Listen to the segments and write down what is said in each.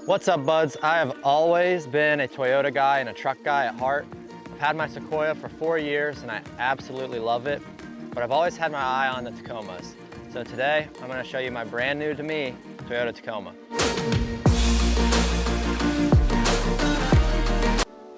What's up, buds? I have always been a Toyota guy and a truck guy at heart. I've had my Sequoia for 4 years and I absolutely love it, but I've always had my eye on the Tacomas. So today, I'm gonna show you my brand new to me Toyota Tacoma.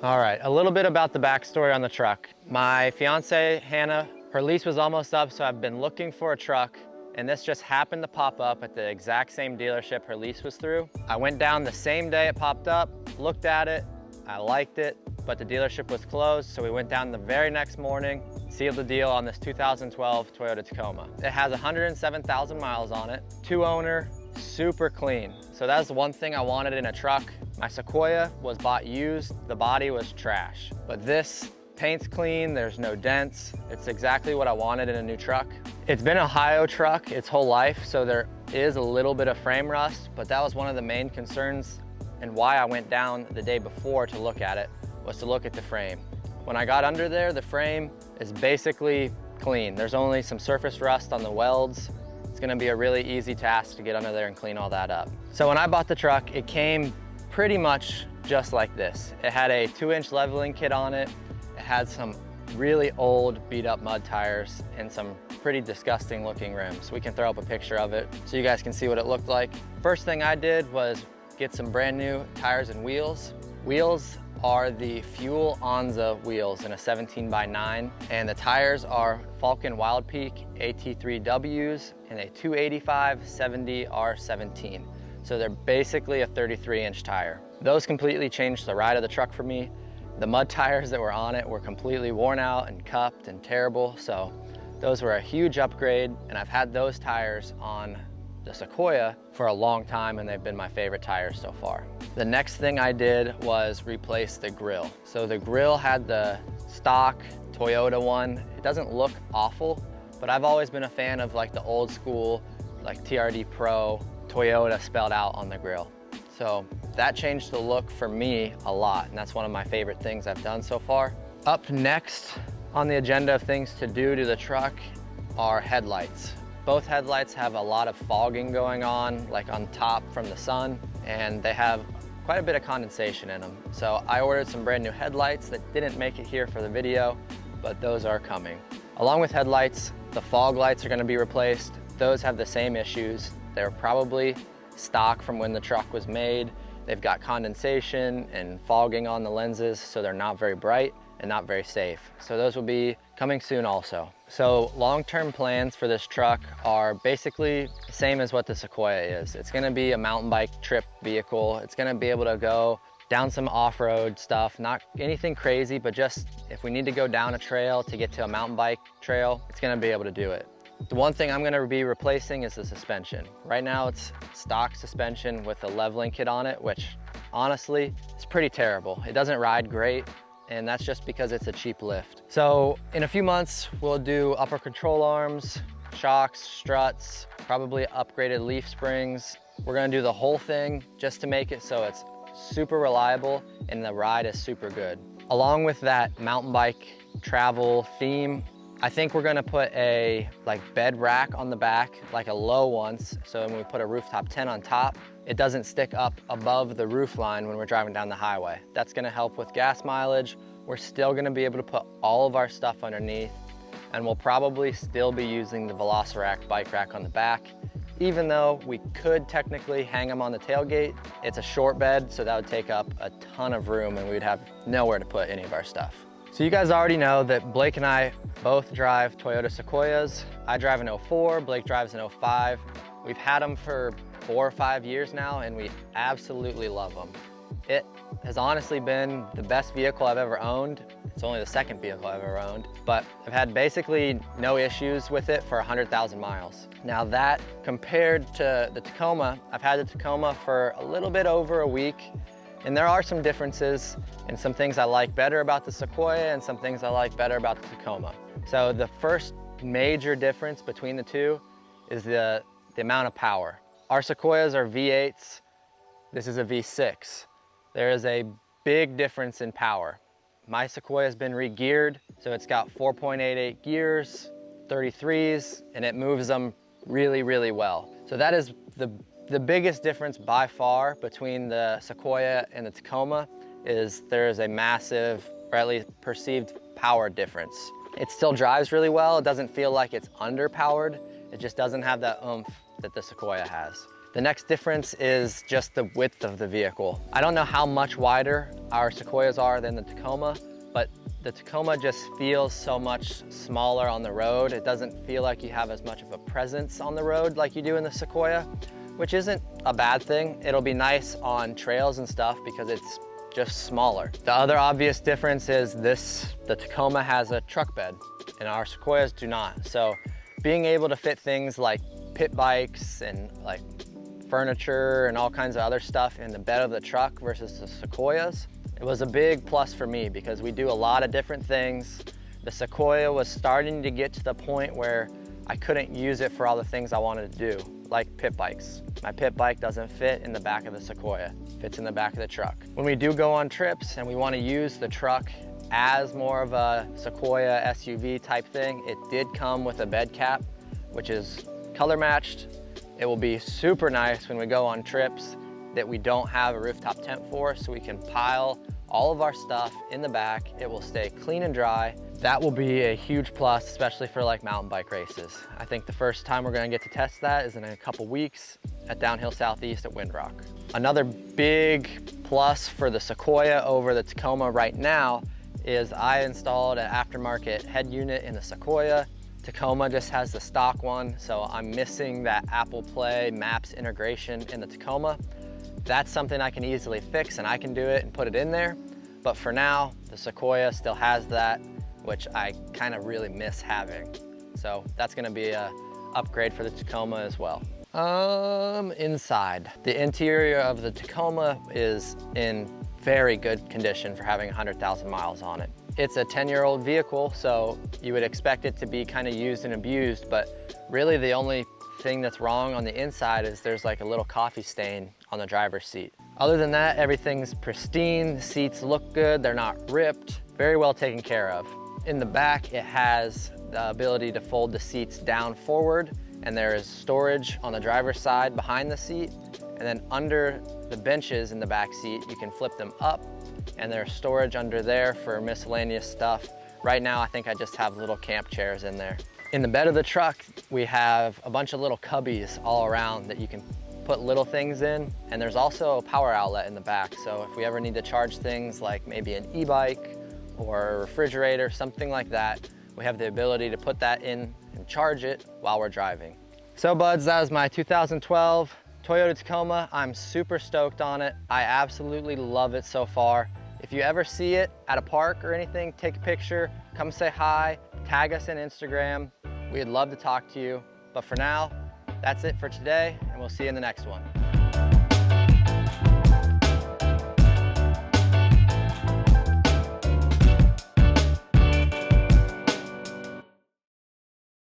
All right, a little bit about the backstory on the truck. My fiance, Hannah, her lease was almost up, so I've been looking for a truck, and this just happened to pop up at the exact same dealership her lease was through. I went down the same day it popped up, looked at it, I liked it, but the dealership was closed, so we went down the very next morning, sealed the deal on this 2012 Toyota Tacoma. It has 107,000 miles on it, 2-owner, super clean. So that's the one thing I wanted in a truck. My Sequoia was bought used, the body was trash. But this paint's clean, there's no dents. It's exactly what I wanted in a new truck. It's been an Ohio truck its whole life, so there is a little bit of frame rust, but that was one of the main concerns and why I went down the day before to look at it, was to look at the frame. When I got under there, the frame is basically clean. There's only some surface rust on the welds. It's gonna be a really easy task to get under there and clean all that up. So when I bought the truck, it came pretty much just like this. It had a 2-inch leveling kit on it. It had some really old beat up mud tires and some pretty disgusting looking rims. We can throw up a picture of it so you guys can see what it looked like. First thing I did was get some brand new tires and wheels. Wheels are the Fuel Onza wheels in a 17x9, and the tires are Falken Wild Peak AT3Ws and a 285/70 R17. So they're basically a 33-inch tire. Those completely changed the ride of the truck for me. The mud tires that were on it were completely worn out and cupped and terrible, so those were a huge upgrade, and I've had those tires on the Sequoia for a long time, and they've been my favorite tires so far. The next thing I did was replace the grille. So the grille had the stock Toyota one. It doesn't look awful, but I've always been a fan of like the old school, like TRD Pro, Toyota spelled out on the grille. So that changed the look for me a lot, and that's one of my favorite things I've done so far. Up next on the agenda of things to do to the truck are headlights. Both headlights have a lot of fogging going on, like on top from the sun, and they have quite a bit of condensation in them. So I ordered some brand new headlights that didn't make it here for the video, but those are coming. Along with headlights, the fog lights are gonna be replaced. Those have the same issues. They're probably stock from when the truck was made. They've got condensation and fogging on the lenses, so they're not very bright and not very safe. So those will be coming soon also. So long-term plans for this truck are basically the same as what the Sequoia is. It's gonna be a mountain bike trip vehicle. It's gonna be able to go down some off-road stuff, not anything crazy, but just if we need to go down a trail to get to a mountain bike trail, it's gonna be able to do it. The one thing I'm gonna be replacing is the suspension. Right now it's stock suspension with a leveling kit on it, which honestly is pretty terrible. It doesn't ride great, and that's just because it's a cheap lift. So in a few months, we'll do upper control arms, shocks, struts, probably upgraded leaf springs. We're gonna do the whole thing just to make it so it's super reliable and the ride is super good. Along with that mountain bike travel theme, I think we're gonna put a bed rack on the back, like a low one, so when we put a rooftop tent on top, it doesn't stick up above the roof line when we're driving down the highway. That's gonna help with gas mileage. We're still gonna be able to put all of our stuff underneath, and we'll probably still be using the Velocirack bike rack on the back. Even though we could technically hang them on the tailgate, it's a short bed, so that would take up a ton of room and we'd have nowhere to put any of our stuff. So you guys already know that Blake and I both drive Toyota Sequoias. I drive an 04, Blake drives an 05. We've had them for 4 or 5 years now, and we absolutely love them. It has honestly been the best vehicle I've ever owned. It's only the second vehicle I've ever owned, but I've had basically no issues with it for 100,000 miles. Now that compared to the Tacoma, I've had the Tacoma for a little bit over a week, and there are some differences and some things I like better about the Sequoia and some things I like better about the Tacoma. So the first major difference between the two is the amount of power. Our Sequoias are V8s. This is a V6. There is a big difference in power. My Sequoia has been re-geared, so it's got 4.88 gears, 33s, and it moves them really, really well. So that is the The biggest difference by far between the Sequoia and the Tacoma is there is a massive, or at least perceived, power difference. It still drives really well. It doesn't feel like it's underpowered. It just doesn't have that oomph that the Sequoia has. The next difference is just the width of the vehicle. I don't know how much wider our Sequoias are than the Tacoma, but the Tacoma just feels so much smaller on the road. It doesn't feel like you have as much of a presence on the road like you do in the Sequoia, which isn't a bad thing. It'll be nice on trails and stuff because it's just smaller. The other obvious difference is the Tacoma has a truck bed and our Sequoias do not. So being able to fit things like pit bikes and like furniture and all kinds of other stuff in the bed of the truck versus the Sequoias, it was a big plus for me because we do a lot of different things. The Sequoia was starting to get to the point where I couldn't use it for all the things I wanted to do, like pit bikes. My pit bike doesn't fit in the back of the Sequoia, it fits in the back of the truck. When we do go on trips and we want to use the truck as more of a Sequoia SUV type thing, it did come with a bed cap, which is color matched. It will be super nice when we go on trips that we don't have a rooftop tent for, so we can pile all of our stuff in the back. It will stay clean and dry. That will be a huge plus, especially for like mountain bike races. I think the first time we're gonna get to test that is in a couple weeks at Downhill Southeast at Windrock. Another big plus for the Sequoia over the Tacoma right now is I installed an aftermarket head unit in the Sequoia. Tacoma just has the stock one, so I'm missing that Apple Play Maps integration in the Tacoma. That's something I can easily fix and I can do it and put it in there. But for now, the Sequoia still has that, which I kind of really miss having. So that's gonna be a upgrade for the Tacoma as well. Inside. The interior of the Tacoma is in very good condition for having 100,000 miles on it. It's a 10-year-old vehicle, so you would expect it to be kind of used and abused, but really the only thing that's wrong on the inside is there's like a little coffee stain on the driver's seat. Other than that, everything's pristine. The seats look good, they're not ripped, very well taken care of. In the back, it has the ability to fold the seats down forward, and there is storage on the driver's side behind the seat, and then under the benches in the back seat, you can flip them up, and there's storage under there for miscellaneous stuff. Right now, I think I just have little camp chairs in there. In the bed of the truck, we have a bunch of little cubbies all around that you can put little things in, and there's also a power outlet in the back, so if we ever need to charge things like maybe an e-bike or a refrigerator, something like that, we have the ability to put that in and charge it while we're driving. So buds, that was my 2012 Toyota Tacoma. I'm super stoked on it. I absolutely love it so far. If you ever see it at a park or anything, take a picture, come say hi, tag us on Instagram. We'd love to talk to you. But for now, that's it for today, and we'll see you in the next one.